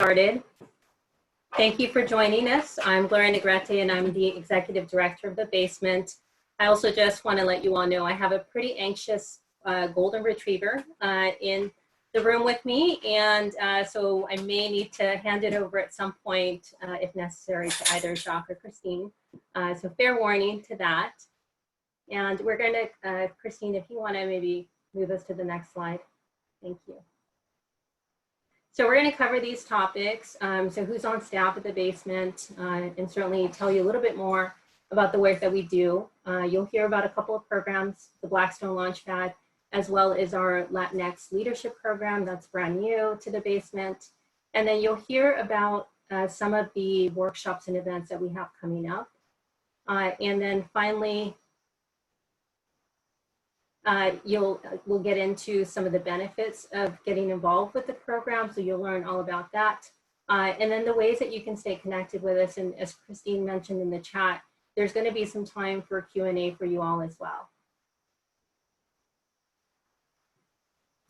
Started. Thank you for joining us. I'm Gloria Negrete and I'm the Executive Director of the Basement. I also just want to let you all know I have a pretty anxious golden retriever in the room with me, and so I may need to hand it over at some point if necessary to either Jacques or Christine. So fair warning to that. And we're going to, Christine, if you want to maybe move us to the next slide. Thank you. So we're going to cover these topics. So who's on staff at the Basement, and certainly tell you a little bit more about the work that we do. You'll hear about a couple of programs, the Blackstone Launchpad, as well as our Latinx Leadership program that's brand new to the Basement. And then you'll hear about some of the workshops and events that we have coming up. And then finally, we'll get into some of the benefits of getting involved with the program, so you'll learn all about that. And then the ways that you can stay connected with us, and as Christine mentioned in the chat, there's going to be some time for Q&A for you all as well.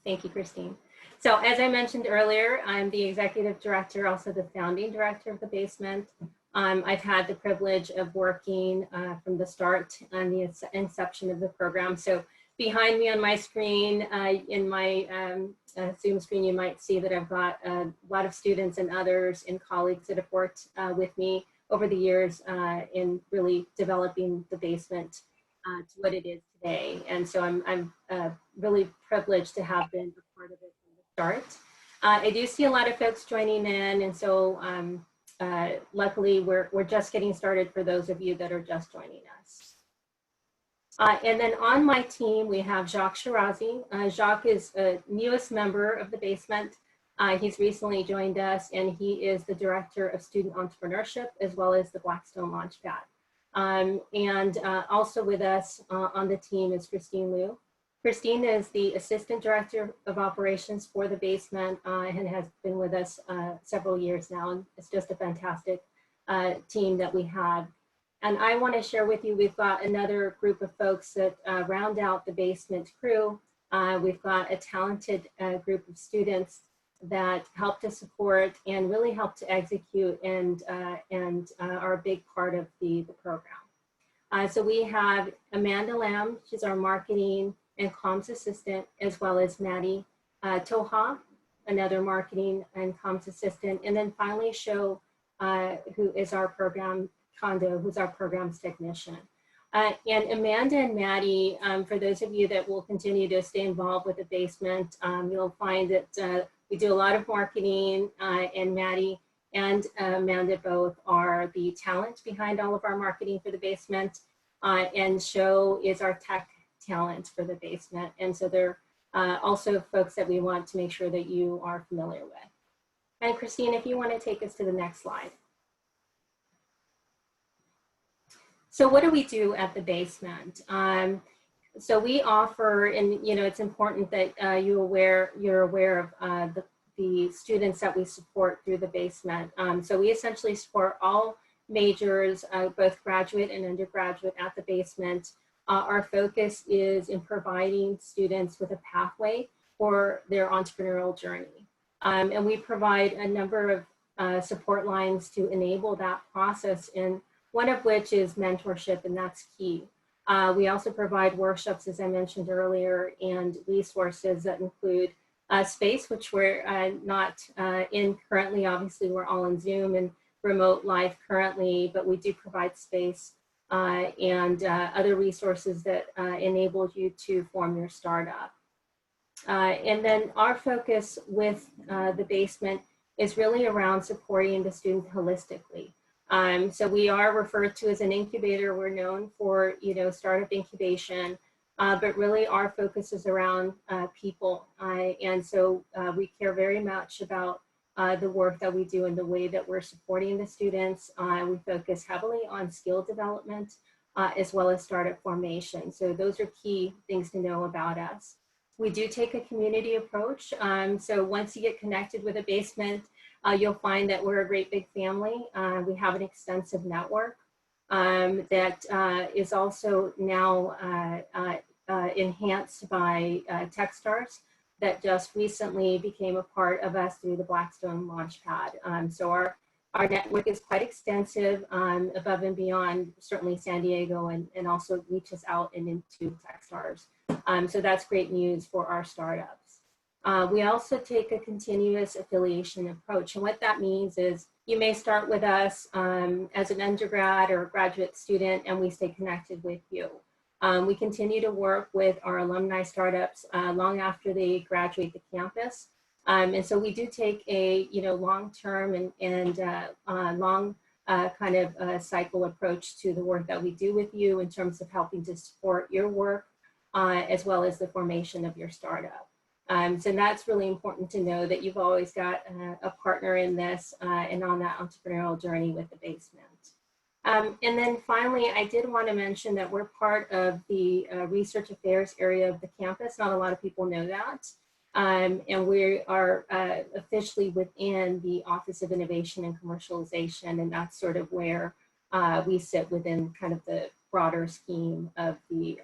Thank you, Christine. So as I mentioned earlier, I'm the Executive Director, also the Founding Director of the Basement. I've had the privilege of working from the start on the inception of the program. So behind me on my screen, in my Zoom screen, you might see that I've got a lot of students and others and colleagues that have worked with me over the years in really developing the Basement to what it is today. And so I'm really privileged to have been a part of it from the start. I do see a lot of folks joining in, and so luckily we're just getting started for those of you that are just joining us. And then on my team, we have Jacques Shirazi. Jacques is the newest member of the Basement. He's recently joined us, and he is the Director of Student Entrepreneurship, as well as the Blackstone Launchpad. And also with us on the team is Christine Liu. Christine is the Assistant Director of Operations for the Basement and has been with us several years now. And it's just a fantastic team that we have. And I want to share with you, we've got another group of folks that round out the Basement crew. We've got a talented group of students that help to support and really help to execute and are a big part of the program. So we have Amanda Lamb, she's our marketing and comms assistant, as well as Maddie Toha, another marketing and comms assistant. And then finally Sho, who is our program, Kondo, who's our programs technician. And Amanda and Maddie, for those of you that will continue to stay involved with the Basement, you'll find that we do a lot of marketing, and Maddie and Amanda both are the talent behind all of our marketing for the Basement, and Sho is our tech talent for the Basement. And so they're also folks that we want to make sure that you are familiar with. And Christine, if you want to take us to the next slide. So what do we do at the Basement? So we offer, and you know, it's important that you're aware of the students that we support through the Basement. So we essentially support all majors, both graduate and undergraduate at the Basement. Our focus is in providing students with a pathway for their entrepreneurial journey. And we provide a number of support lines to enable that process, and one of which is mentorship, and that's key. We also provide workshops, as I mentioned earlier, and resources that include space, which we're not in currently. Obviously, we're all on Zoom and remote live currently, but we do provide space and other resources that enable you to form your startup. And then our focus with the Basement is really around supporting the student holistically. So we are referred to as an incubator. We're known for, you know, startup incubation, but really our focus is around people. And so we care very much about the work that we do and the way that we're supporting the students. We focus heavily on skill development as well as startup formation. So those are key things to know about us. We do take a community approach. So once you get connected with a Basement, you'll find that we're a great big family. We have an extensive network that is also now enhanced by Techstars. that just recently became a part of us through the Blackstone Launchpad. So our network is quite extensive, above and beyond certainly San Diego, and also reaches out and into Techstars. So that's great news for our startups. We also take a continuous affiliation approach. And what that means is you may start with us as an undergrad or graduate student, and we stay connected with you. We continue to work with our alumni startups long after they graduate the campus. And so we do take a long-term and long kind of cycle approach to the work that we do with you in terms of helping to support your work as well as the formation of your startup. So that's really important to know that you've always got a partner in this and on that entrepreneurial journey with the basement. And then finally, I did want to mention that we're part of the research affairs area of the campus. Not a lot of people know that. And we are officially within the Office of Innovation and Commercialization, and that's sort of where we sit within kind of the broader scheme of the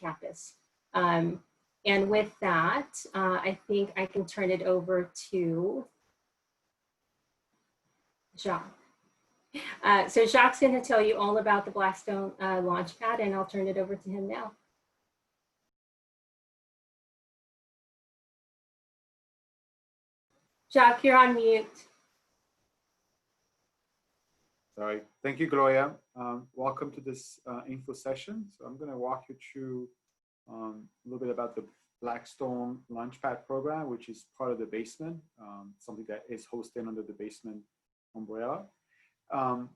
campus. And with that, I think I can turn it over to Jacques. So Jacques' going to tell you all about the Blackstone Launchpad, and I'll turn it over to him now. Jacques, you're on mute. Sorry. Thank you, Gloria. Welcome to this info session. So I'm going to walk you through a little bit about the Blackstone Launchpad program, which is part of the basement, something that is hosted under the basement umbrella.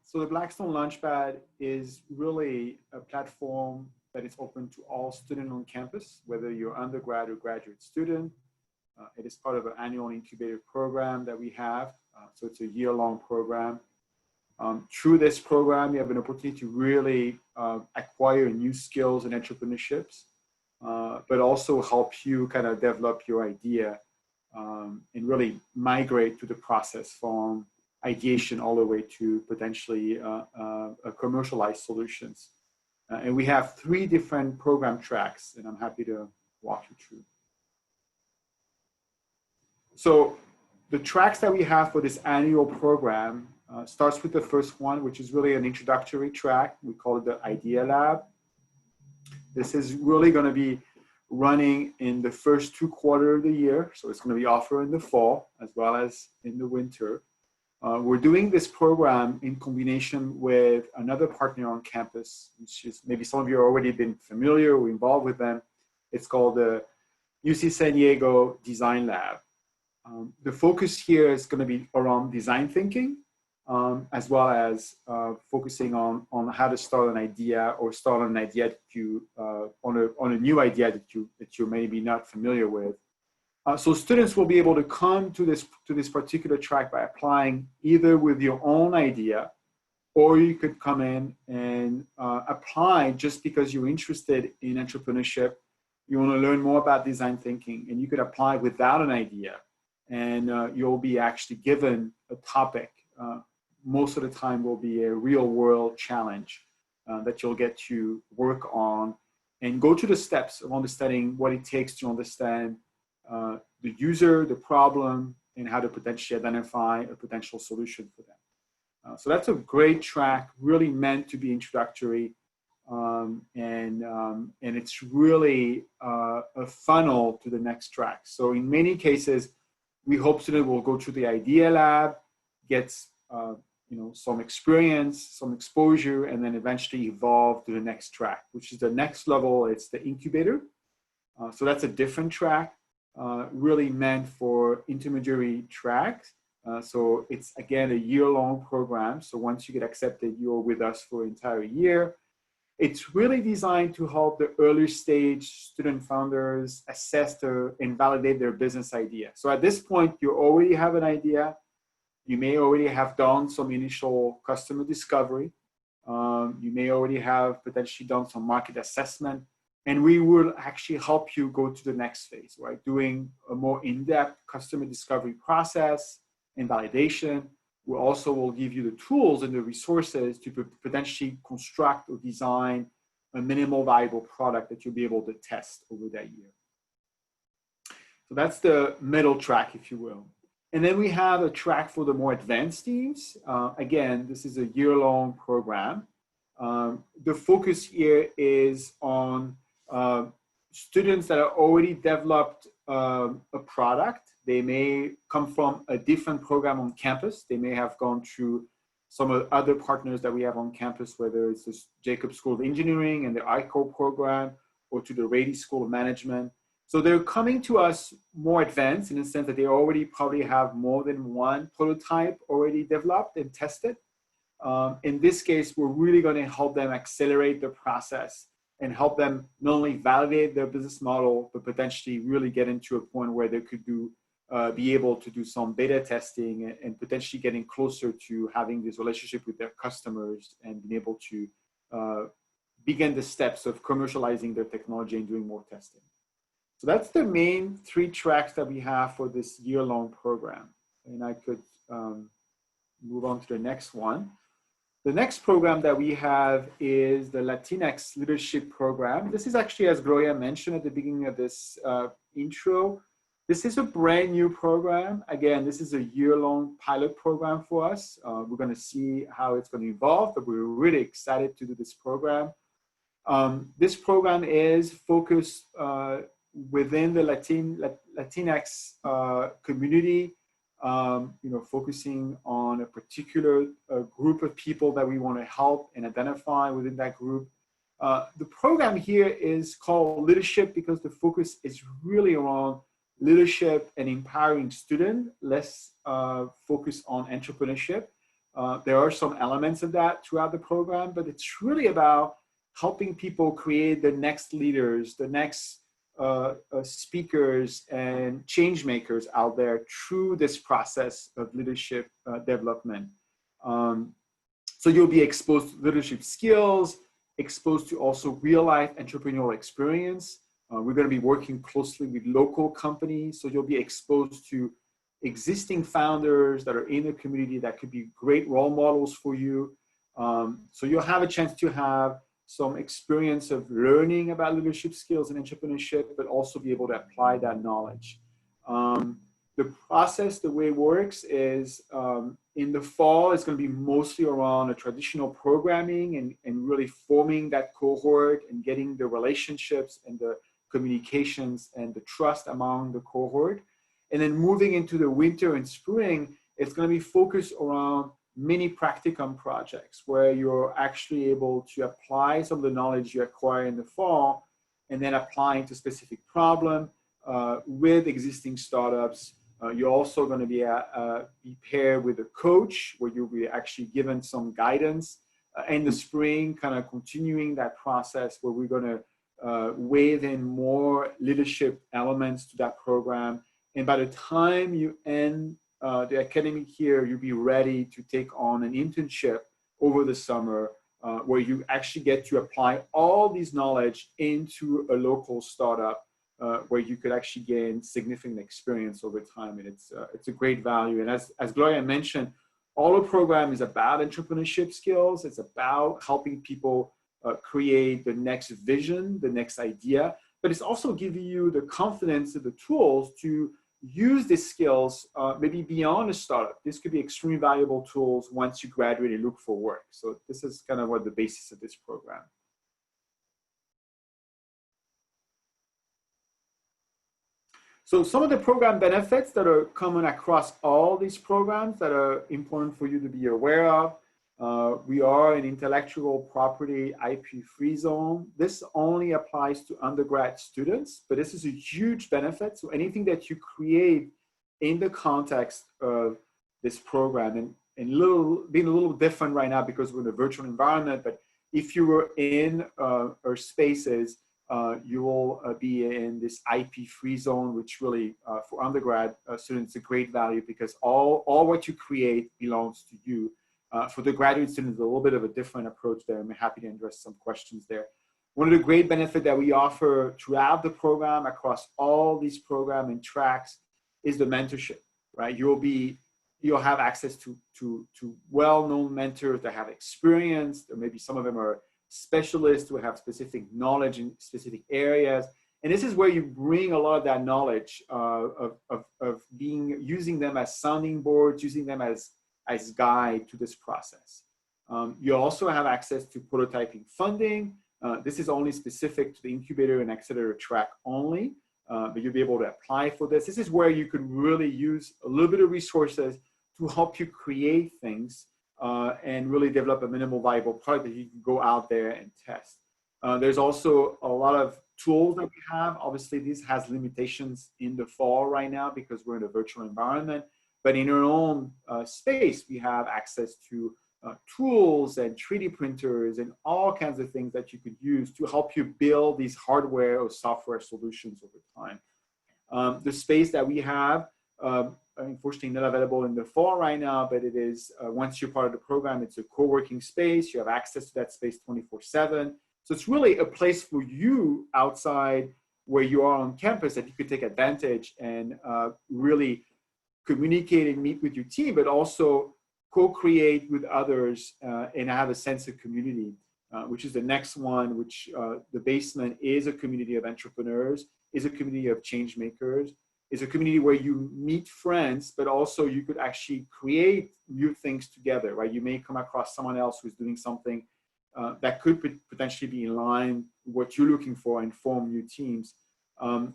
So the Blackstone Launchpad is really a platform that is open to all students on campus, whether you're undergrad or graduate student. It is part of an annual incubator program that we have. So it's a year-long program. Through this program, you have an opportunity to really acquire new skills and entrepreneurships, but also help you kind of develop your idea and really migrate through the process from ideation all the way to potentially commercialized solutions. And we have 3 different program tracks, and I'm happy to walk you through. So the tracks that we have for this annual program starts with the first one, which is really an introductory track. We call it the Idea Lab. This is really going to be running in the first 2 quarters of the year. So it's going to be offered in the fall as well as in the winter. We're doing this program in combination with another partner on campus, which is maybe some of you have already been familiar or involved with them. It's called the UC San Diego Design Lab. The focus here is going to be around design thinking, as well as focusing on how to start an idea or start an idea that you, on a new idea that you maybe not familiar with. So students will be able to come to this particular track by applying either with your own idea, or you could come in and apply just because you're interested in entrepreneurship. You want to learn more about design thinking, and you could apply without an idea, and you'll be actually given a topic. Most of the time will be a real world challenge that you'll get to work on and go through the steps of understanding what it takes to understand the user, the problem, and how to potentially identify a potential solution for them. So that's a great track, really meant to be introductory, and it's really a funnel to the next track. So in many cases, we hope students will go through the Idea Lab, get some experience, some exposure, and then eventually evolve to the next track, which is the next level. It's the incubator. So that's a different track. Really meant for intermediary tracks. So it's, again, a year-long program. So once you get accepted, you're with us for an entire year. It's really designed to help the early stage student founders assess and validate their business idea. So at this point, you already have an idea. You may already have done some initial customer discovery. You may already have potentially done some market assessment. And we will actually help you go to the next phase, right? Doing a more in-depth customer discovery process and validation. We also will give you the tools and the resources to potentially construct or design a minimal viable product that you'll be able to test over that year. So that's the middle track, if you will. And then we have a track for the more advanced teams. Again, this is a year-long program. The focus here is on students that are already developed a product. They may come from a different program on campus. They may have gone through some of the other partners that we have on campus, whether it's the Jacobs School of Engineering and the ICO program, or to the Rady School of Management. So they're coming to us more advanced in the sense that they already probably have more than one prototype already developed and tested. In this case, we're really going to help them accelerate the process and help them not only validate their business model, but potentially really get into a point where they could be able to do some beta testing and potentially getting closer to having this relationship with their customers and being able to begin the steps of commercializing their technology and doing more testing. So that's the main 3 tracks that we have for this year-long program. And I could move on to the next one. The next program that we have is the Latinx Leadership Program. This is actually, as Gloria mentioned at the beginning of this intro, this is a brand new program. Again, this is a year-long pilot program for us. We're going to see how it's going to evolve, but we're really excited to do this program. This program is focused within the Latinx community, focusing on a particular group of people that we want to help and identify within that group. The program here is called Leadership because the focus is really around leadership and empowering students, less focus on entrepreneurship. There are some elements of that throughout the program, but it's really about helping people create the next leaders, the next speakers and change makers out there through this process of leadership development. So you'll be exposed to leadership skills, exposed to also real life entrepreneurial experience. We're going to be working closely with local companies. So you'll be exposed to existing founders that are in the community that could be great role models for you. So you'll have a chance to have some experience of learning about leadership skills and entrepreneurship, but also be able to apply that knowledge. The process, the way it works is in the fall, it's going to be mostly around a traditional programming and really forming that cohort and getting the relationships and the communications and the trust among the cohort. And then moving into the winter and spring, it's going to be focused around mini practicum projects where you're actually able to apply some of the knowledge you acquire in the fall and then applying to specific problem with existing startups. You're also going to be paired with a coach where you'll be actually given some guidance in the spring, kind of continuing that process where we're going to weave in more leadership elements to that program. And by the time you end the academic year, you'll be ready to take on an internship over the summer where you actually get to apply all these knowledge into a local startup where you could actually gain significant experience over time. And it's a great value. And as Gloria mentioned, all the program is about entrepreneurship skills. It's about helping people create the next vision, the next idea, but it's also giving you the confidence and the tools to use these skills maybe beyond a startup. This could be extremely valuable tools once you graduate and look for work. So this is kind of what the basis of this program. So some of the program benefits that are common across all these programs that are important for you to be aware of. We are an intellectual property IP-free zone. This only applies to undergrad students, but this is a huge benefit. So anything that you create in the context of this program, and being a little different right now because we're in a virtual environment, but if you were in our spaces, you will be in this IP-free zone, which really for undergrad students is a great value because all what you create belongs to you. For the graduate students, a little bit of a different approach there. I'm happy to address some questions there. One of the great benefits that we offer throughout the program across all these programs and tracks is the mentorship, right? You'll have access to well-known mentors that have experience, or maybe some of them are specialists who have specific knowledge in specific areas. And this is where you bring a lot of that knowledge of using them as sounding boards, using them as guide to this process. You also have access to prototyping funding. This is only specific to the incubator and accelerator track only, but you'll be able to apply for this. This is where you could really use a little bit of resources to help you create things and really develop a minimal viable product that you can go out there and test. There's also a lot of tools that we have. Obviously, this has limitations in the fall right now because we're in a virtual environment, but in our own space, we have access to tools and 3D printers and all kinds of things that you could use to help you build these hardware or software solutions over time. The space that we have, unfortunately not available in the fall right now, but it is, once you're part of the program, it's a co-working space. You have access to that space 24/7. So it's really a place for you outside where you are on campus that you could take advantage and really communicate and meet with your team, but also co-create with others and have a sense of community, which is the next one, which the basement is a community of entrepreneurs, is a community of change makers, is a community where you meet friends, but also you could actually create new things together, right? You may come across someone else who's doing something that could potentially be in line with what you're looking for and form new teams.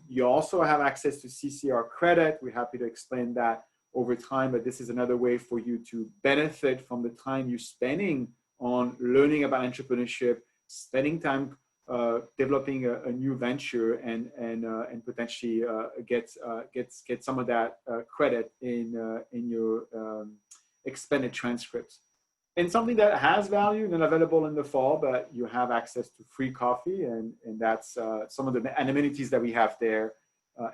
You also have access to CCR credit. We're happy to explain that over time, but this is another way for you to benefit from the time you're spending on learning about entrepreneurship, spending time developing a new venture, and potentially get some of that credit in your expanded transcripts. And something that has value and available in the fall, but you have access to free coffee, and that's some of the amenities that we have there.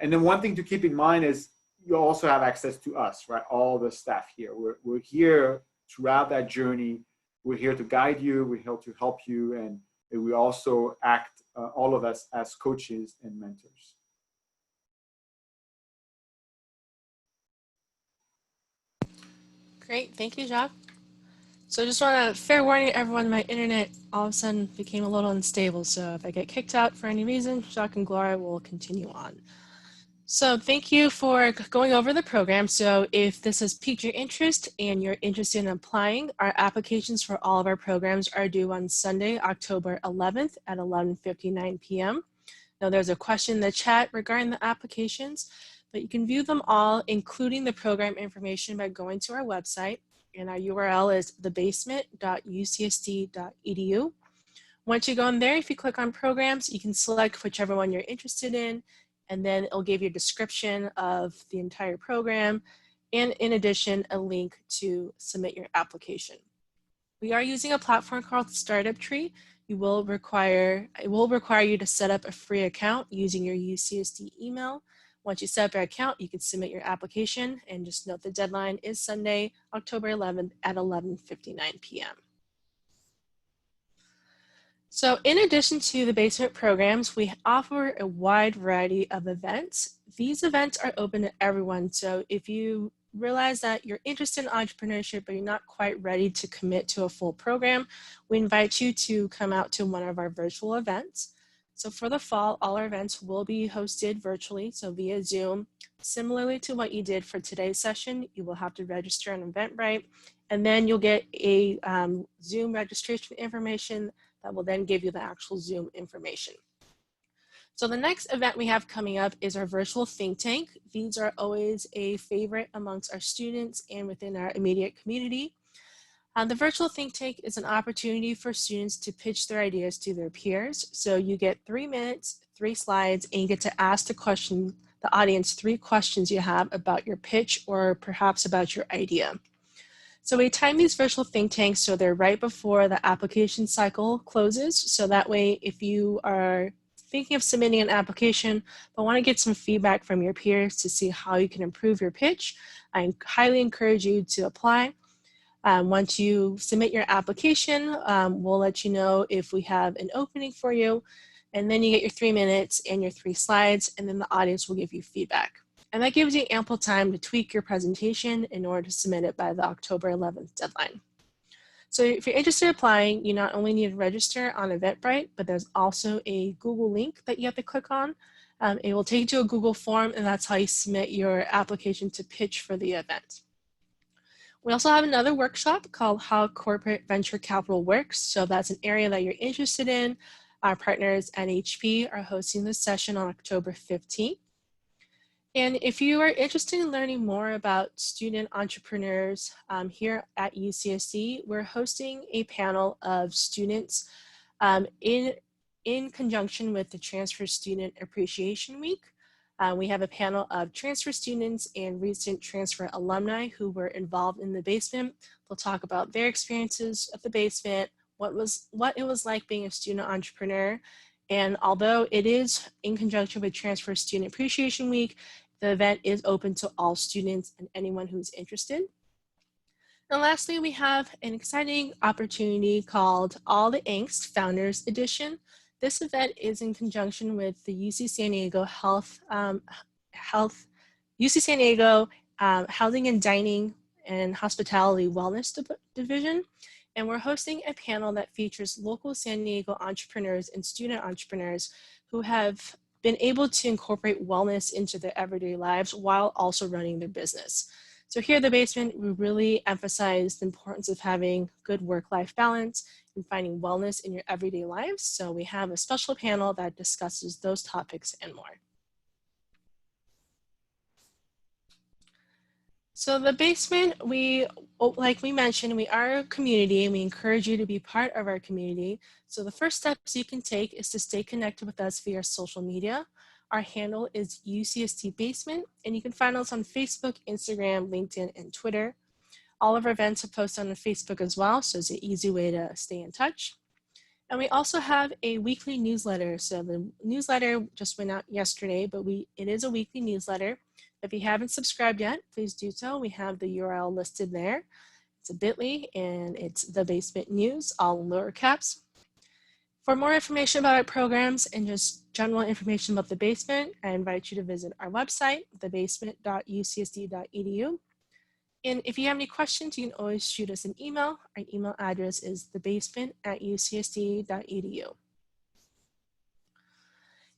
And then one thing to keep in mind is you also have access to us, right? All the staff here. We're here throughout that journey. We're here to guide you. We're here to help you. And we also act, all of us, as coaches and mentors. Great. Thank you, Jacques. So just want to fair warning everyone, my internet all of a sudden became a little unstable. So if I get kicked out for any reason, Jacques and Gloria will continue on. So thank you for going over the program. So if this has piqued your interest and you're interested in applying, our applications for all of our programs are due on Sunday, October 11th at 11:59 p.m. Now there's a question in the chat regarding the applications, but you can view them all, including the program information, by going to our website, and our URL is thebasement.ucsd.edu. Once you go in there, if you click on programs, you can select whichever one you're interested in, and then it'll give you a description of the entire program, and in addition, a link to submit your application. We are using a platform called Startup Tree. It will require you to set up a free account using your UCSD email. Once you set up your account, you can submit your application, and just note the deadline is Sunday, October 11th at 11:59 p.m. So in addition to the basement programs, we offer a wide variety of events. These events are open to everyone. So if you realize that you're interested in entrepreneurship, but you're not quite ready to commit to a full program, we invite you to come out to one of our virtual events. So for the fall, all our events will be hosted virtually, so via Zoom. Similarly to what you did for today's session, you will have to register on Eventbrite, and then you'll get a Zoom registration information that will then give you the actual Zoom information. So the next event we have coming up is our virtual think tank. These are always a favorite amongst our students and within our immediate community. The virtual think tank is an opportunity for students to pitch their ideas to their peers. So you get 3 minutes, 3 slides, and you get to ask the audience 3 questions you have about your pitch or perhaps about your idea. So we time these virtual think tanks so they're right before the application cycle closes. So that way, if you are thinking of submitting an application but want to get some feedback from your peers to see how you can improve your pitch, I highly encourage you to apply. Once you submit your application, we'll let you know if we have an opening for you, and then you get your 3 minutes and your 3 slides, and then the audience will give you feedback. And that gives you ample time to tweak your presentation in order to submit it by the October 11th deadline. So if you're interested in applying, you not only need to register on Eventbrite, but there's also a Google link that you have to click on. It will take you to a Google form, and that's how you submit your application to pitch for the event. We also have another workshop called How Corporate Venture Capital Works. So that's an area that you're interested in. Our partners at HP are hosting this session on October 15th. And if you are interested in learning more about student entrepreneurs here at UCSD, we're hosting a panel of students in conjunction with the Transfer Student Appreciation Week. We have a panel of transfer students and recent transfer alumni who were involved in the basement. They'll talk about their experiences at the basement, what it was like being a student entrepreneur. And although it is in conjunction with Transfer Student Appreciation Week, the event is open to all students and anyone who's interested. And lastly, we have an exciting opportunity called All the Angst Founders Edition. This event is in conjunction with the UC San Diego UC San Diego Housing and Dining and Hospitality Wellness Division. And we're hosting a panel that features local San Diego entrepreneurs and student entrepreneurs who have been able to incorporate wellness into their everyday lives while also running their business. So here at the basement, we really emphasize the importance of having good work-life balance and finding wellness in your everyday lives. So we have a special panel that discusses those topics and more. So the basement, like we mentioned, we are a community and we encourage you to be part of our community. So the first steps you can take is to stay connected with us via social media. Our handle is UCSD Basement, and you can find us on Facebook, Instagram, LinkedIn, and Twitter. All of our events are posted on Facebook as well, so it's an easy way to stay in touch. And we also have a weekly newsletter. So the newsletter just went out yesterday, but it is a weekly newsletter. If you haven't subscribed yet, please do so. We have the URL listed there. It's a bit.ly and it's The Basement News, all in lower caps. For more information about our programs and just general information about the basement, I invite you to visit our website, thebasement.ucsd.edu. And if you have any questions, you can always shoot us an email. Our email address is thebasement@ucsd.edu.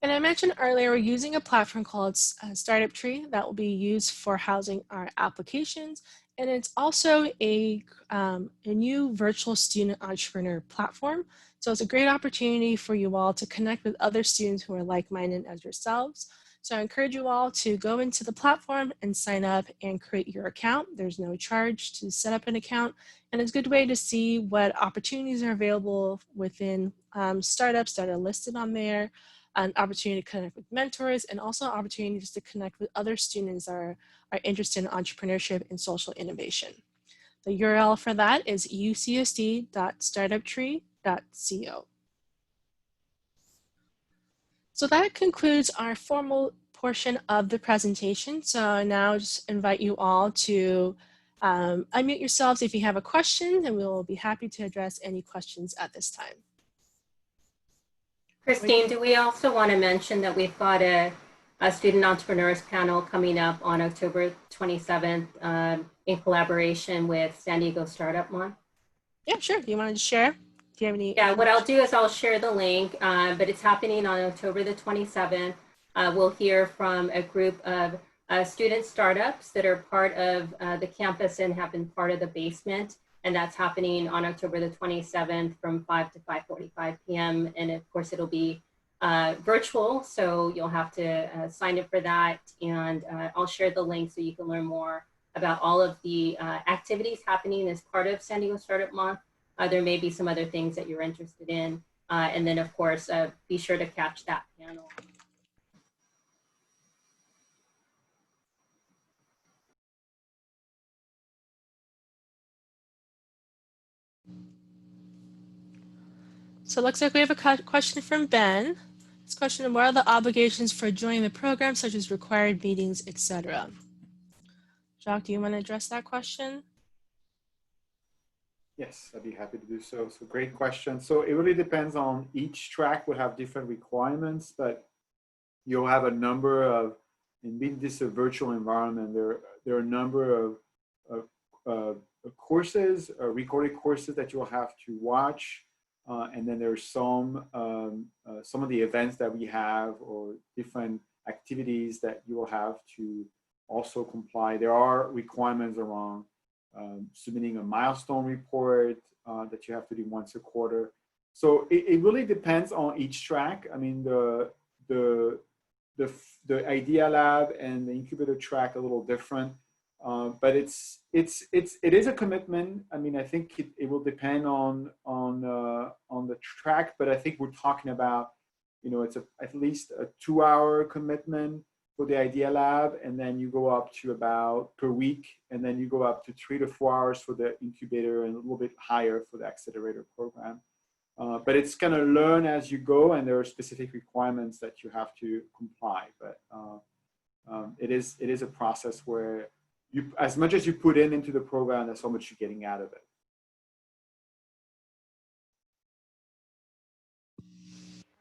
And I mentioned earlier, we're using a platform called Startup Tree that will be used for housing our applications. And it's also a new virtual student entrepreneur platform. So it's a great opportunity for you all to connect with other students who are like-minded as yourselves. So I encourage you all to go into the platform and sign up and create your account. There's no charge to set up an account. And it's a good way to see what opportunities are available within startups that are listed on there, an opportunity to connect with mentors, and also opportunities to connect with other students that are interested in entrepreneurship and social innovation. The URL for that is ucsd.startuptree.co. So that concludes our formal portion of the presentation. So I now just invite you all to unmute yourselves if you have a question, and we will be happy to address any questions at this time. Christine, do we also want to mention that we've got a student entrepreneurs panel coming up on October 27th in collaboration with San Diego Startup Month? Yeah, sure. Do you want to share? Do you have any? Yeah, what I'll do is I'll share the link, but it's happening on October the 27th. We'll hear from a group of student startups that are part of the campus and have been part of the basement. And that's happening on October the 27th from 5 to 5:45 p.m. And of course, it'll be virtual, so you'll have to sign up for that. And I'll share the link so you can learn more about all of the activities happening as part of San Diego Startup Month. There may be some other things that you're interested in. And then, of course, be sure to catch that panel. So it looks like we have a question from Ben. This question: what are the obligations for joining the program, such as required meetings, etc.? Jacques, do you want to address that question? Yes, I'd be happy to do so. So great question. So it really depends on each track will have different requirements, but you'll have a number of, and being this a virtual environment, there are a number of courses, recorded courses that you'll have to watch. And then there's some of the events that we have or different activities that you will have to also comply. There are requirements around submitting a milestone report that you have to do once a quarter. So it really depends on each track. I mean, the Idea Lab and the incubator track a little different, but it is a commitment. I mean, I think it will depend on the track, but I think we're talking about, you know, it's at least a 2-hour commitment for the Idea Lab, and then you go up to about per week, and then you go up to 3 to 4 hours for the incubator and a little bit higher for the accelerator program. But it's kind of learn as you go, and there are specific requirements that you have to comply. But it is a process where you, as much as you put into the program, that's how much you're getting out of it.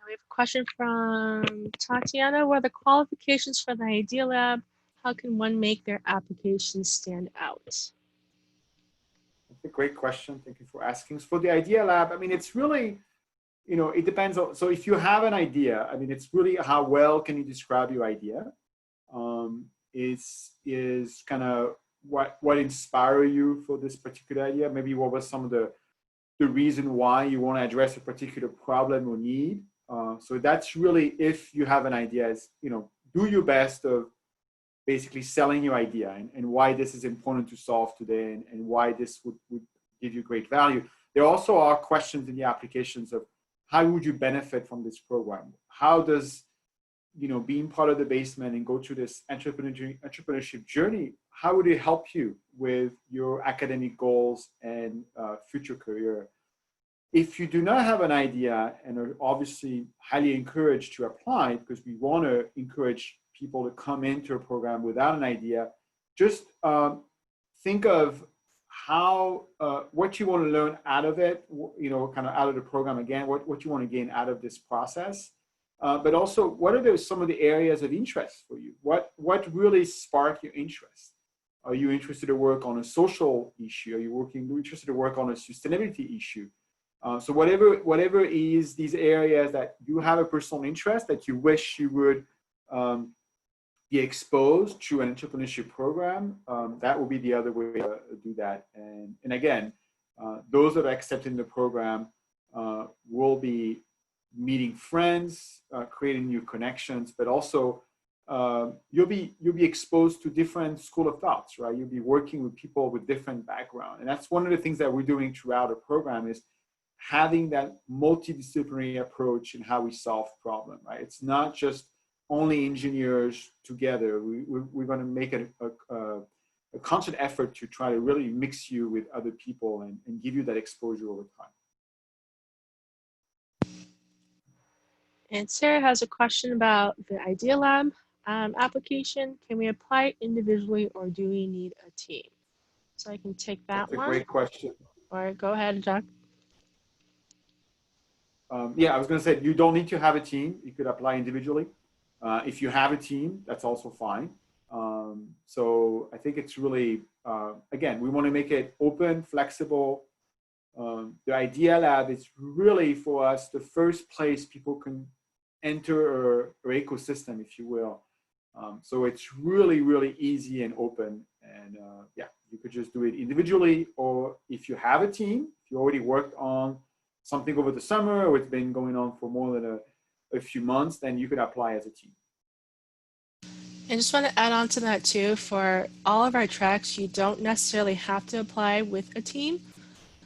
We have a question from Tatiana. What are the qualifications for the Idea Lab? How can one make their application stand out? That's a great question. Thank you for asking. So for the Idea Lab, I mean, it's really, you know, it depends on, so if you have an idea, I mean, it's really how well can you describe your idea? Is kind of what inspired you for this particular idea? Maybe what was some of the reason why you want to address a particular problem or need? So that's really, if you have an idea, is, you know, do your best of basically selling your idea and why this is important to solve today, and why this would give you great value. There also are questions in the applications of how would you benefit from this program? How does, you know, being part of the basement and go through this entrepreneurship journey, how would it help you with your academic goals and future career? If you do not have an idea and are obviously highly encouraged to apply, because we want to encourage people to come into a program without an idea, just think of how, what you want to learn out of it, you know, kind of out of the program again, what you want to gain out of this process. But also, what are some of the areas of interest for you? What really spark your interest? Are you interested to work on a social issue? Are you interested to work on a sustainability issue? So whatever is these areas that you have a personal interest that you wish you would be exposed to an entrepreneurship program, that will be the other way to do that. And again, those that are accepted in the program will be meeting friends, creating new connections, but also you'll be exposed to different school of thoughts, right? You'll be working with people with different background. And that's one of the things that we're doing throughout the program, is having that multidisciplinary approach in how we solve problems, right? It's not just only engineers together. We're going to make a constant effort to try to really mix you with other people and give you that exposure over time. And Sarah has a question about the Idea Lab application. Can we apply individually, or do we need a team? So I can take that That's one. a great question. Or go ahead, Jack. Yeah, I was going to say, you don't need to have a team. You could apply individually. If you have a team, that's also fine. So I think it's really, again, we want to make it open, flexible. The Idea Lab is really, for us, the first place people can enter our ecosystem, if you will. So it's really, really easy and open. And yeah, you could just do it individually, or if you have a team, if you already worked on something over the summer, or it's been going on for more than a few months, then you could apply as a team. I just want to add on to that too. For all of our tracks, you don't necessarily have to apply with a team.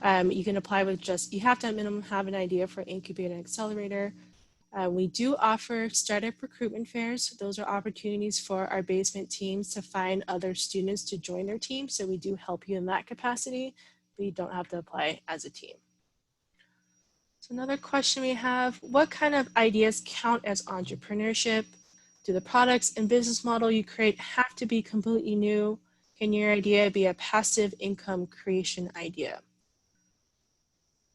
You can apply with you have to at minimum have an idea for incubator and accelerator. We do offer startup recruitment fairs. Those are opportunities for our basement teams to find other students to join their team. So we do help you in that capacity, but you don't have to apply as a team. So another question we have, what kind of ideas count as entrepreneurship? Do the products and business model you create have to be completely new? Can your idea be a passive income creation idea?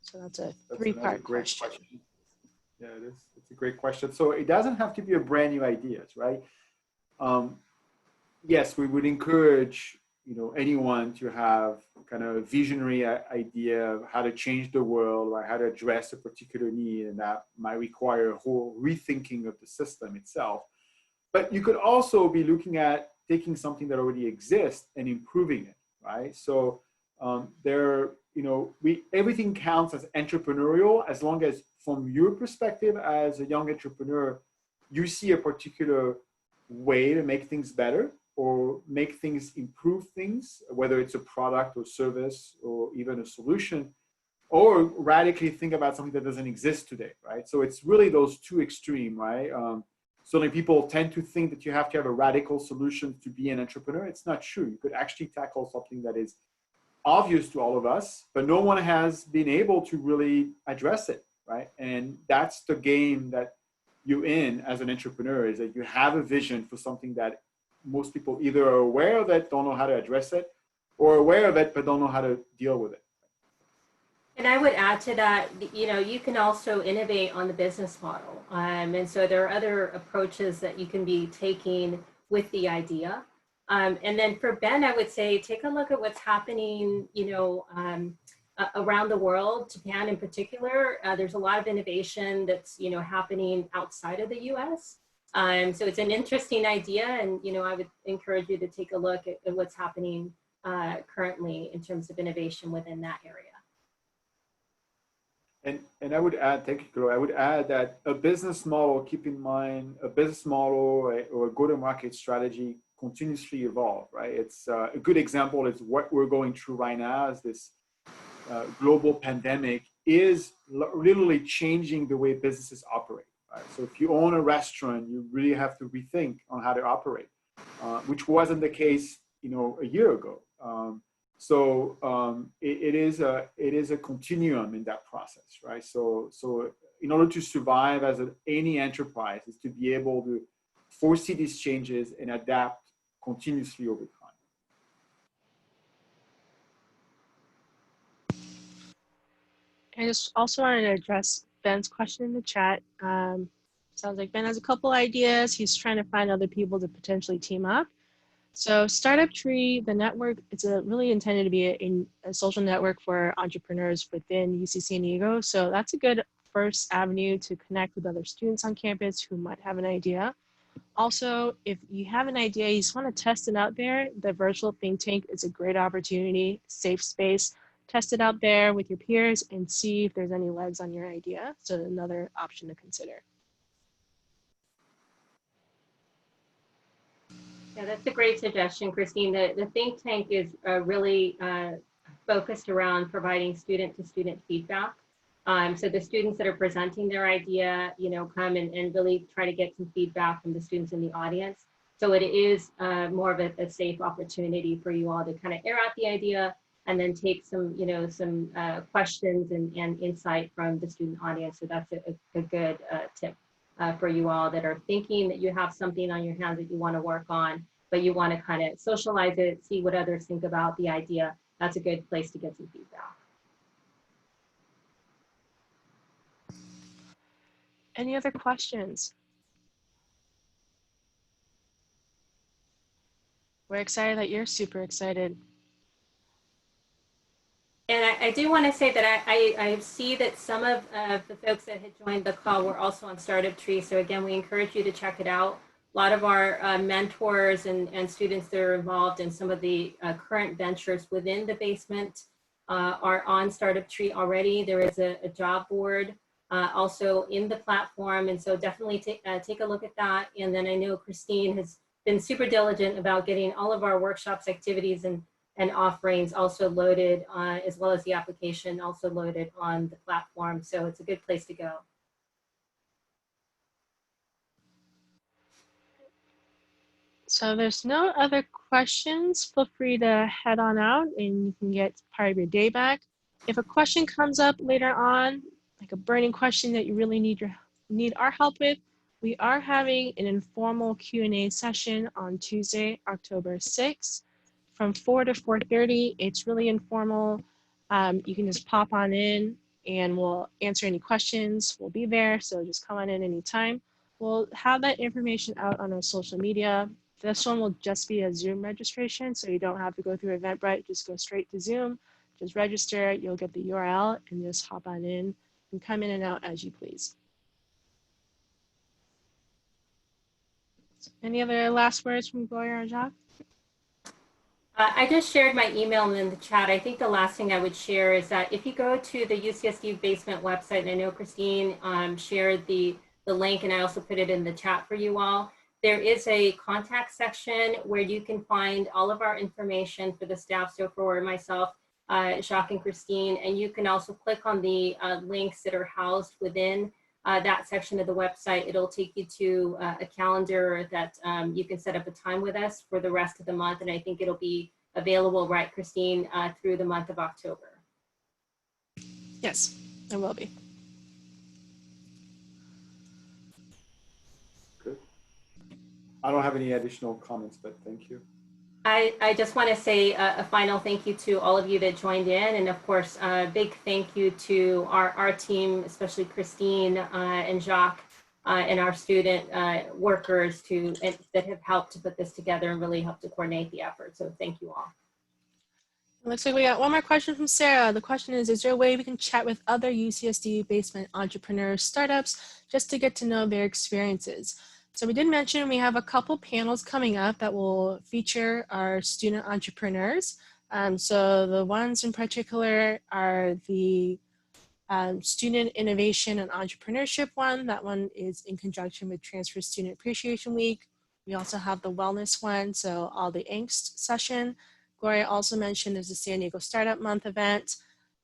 So that's a three-part question. Yeah, it is. It's a great question. So it doesn't have to be a brand new ideas, right? Yes, we would encourage, you know, anyone to have kind of a visionary idea of how to change the world or how to address a particular need, and that might require a whole rethinking of the system itself. But you could also be looking at taking something that already exists and improving it, right? So everything counts as entrepreneurial as long as from your perspective as a young entrepreneur, you see a particular way to make things better or make things improve things, whether it's a product or service or even a solution, or radically think about something that doesn't exist today, right? So it's really those two extreme, right? Certainly people tend to think that you have to have a radical solution to be an entrepreneur. It's not true. You could actually tackle something that is obvious to all of us, but no one has been able to really address it, right? And that's the game that you're in as an entrepreneur, is that you have a vision for something that most people either are aware of it, don't know how to address it, or aware of it, but don't know how to deal with it. And I would add to that, you can also innovate on the business model. And so there are other approaches that you can be taking with the idea. And then for Ben, I would say, take a look at what's happening, around the world, Japan in particular. There's a lot of innovation that's, happening outside of the US. So it's an interesting idea. And, I would encourage you to take a look at what's happening currently in terms of innovation within that area. And I would add, thank you, Chloe. I would add that a business model, keep in mind, a business model or a go-to-market strategy continuously evolve, right? It's a good example is what we're going through right now is this global pandemic is literally changing the way businesses operate, right? So if you own a restaurant, you really have to rethink on how to operate, which wasn't the case, a year ago. It is a continuum in that process, right? So in order to survive as any enterprise is to be able to foresee these changes and adapt continuously over time. I just also wanted to address Ben's question in the chat. Sounds like Ben has a couple ideas. He's trying to find other people to potentially team up. So Startup Tree, the network, it's really intended to be a social network for entrepreneurs within UC San Diego. So that's a good first avenue to connect with other students on campus who might have an idea. Also, if you have an idea, you just want to test it out there, the virtual think tank is a great opportunity, safe space. Test it out there with your peers and see if there's any legs on your idea. So another option to consider. Yeah, that's a great suggestion, Christine. The think tank is really focused around providing student-to-student feedback. So the students that are presenting their idea, come and really try to get some feedback from the students in the audience. So it is more of a safe opportunity for you all to kind of air out the idea and then take some, some questions and insight from the student audience. So that's a good tip for you all that are thinking that you have something on your hands that you want to work on, but you want to kind of socialize it, see what others think about the idea. That's a good place to get some feedback. Any other questions? We're excited that you're super excited. And I do want to say that I see that some of the folks that had joined the call were also on Startup Tree. So again, we encourage you to check it out. A lot of our mentors and students that are involved in some of the current ventures within the basement are on Startup Tree already. There is a job board also in the platform. And so definitely take a look at that. And then I know Christine has been super diligent about getting all of our workshops, activities, and offerings also loaded, as well as the application also loaded on the platform. So it's a good place to go. So there's no other questions. Feel free to head on out and you can get part of your day back. If a question comes up later on, like a burning question that you really need our help with, we are having an informal Q&A session on Tuesday, October 6th. From 4 to 4:30, it's really informal. You can just pop on in and we'll answer any questions. We'll be there, so just come on in anytime. We'll have that information out on our social media. This one will just be a Zoom registration, so you don't have to go through Eventbrite. Just go straight to Zoom, just register, you'll get the URL and just hop on in and come in and out as you please. Any other last words from Gloria or Jacques? I just shared my email in the chat. I think the last thing I would share is that if you go to the UCSD basement website, and I know Christine shared the link, and I also put it in the chat for you all, there is a contact section where you can find all of our information for the staff, so for myself, Jacques and Christine, and you can also click on the links that are housed within that section of the website. It'll take you to a calendar that you can set up a time with us for the rest of the month. And I think it'll be available, right, Christine, through the month of October. Yes, it will be. Good. I don't have any additional comments, but thank you. I just want to say a final thank you to all of you that joined in. And of course, a big thank you to our team, especially Christine and Jacques and our student workers that have helped to put this together and really helped to coordinate the effort. So thank you all. It looks like we got one more question from Sarah. The question is there a way we can chat with other UCSD basement entrepreneurs, startups, just to get to know their experiences? So we did mention we have a couple panels coming up that will feature our student entrepreneurs. So the ones in particular are the Student Innovation and Entrepreneurship one. That one is in conjunction with Transfer Student Appreciation Week. We also have the wellness one, so all the angst session. Gloria also mentioned there's a San Diego Startup Month event.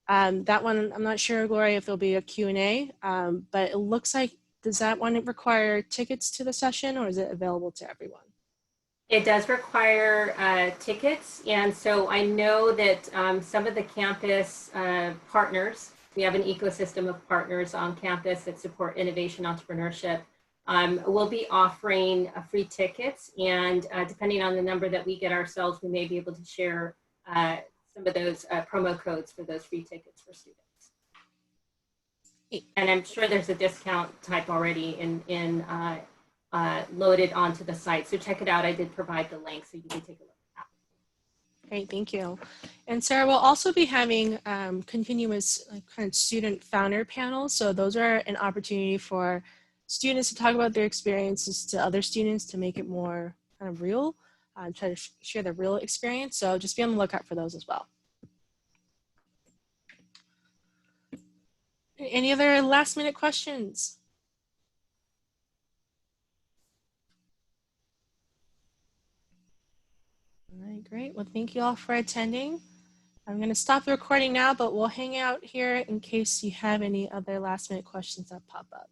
That one, I'm not sure, Gloria, if there'll be a Q&A, but it looks like, does that one require tickets to the session, or is it available to everyone? It does require tickets. And so I know that some of the campus partners, we have an ecosystem of partners on campus that support innovation entrepreneurship, we'll be offering free tickets. And depending on the number that we get ourselves, we may be able to share some of those promo codes for those free tickets for students. And I'm sure there's a discount type already loaded onto the site. So check it out. I did provide the link so you can take a look at that. Great, thank you. And Sarah, we'll also be having continuous kind of student founder panels. So those are an opportunity for students to talk about their experiences to other students to make it more kind of real, try to share the real experience. So just be on the lookout for those as well. Any other last minute questions? All right, great. Well, thank you all for attending. I'm going to stop the recording now, but we'll hang out here in case you have any other last minute questions that pop up.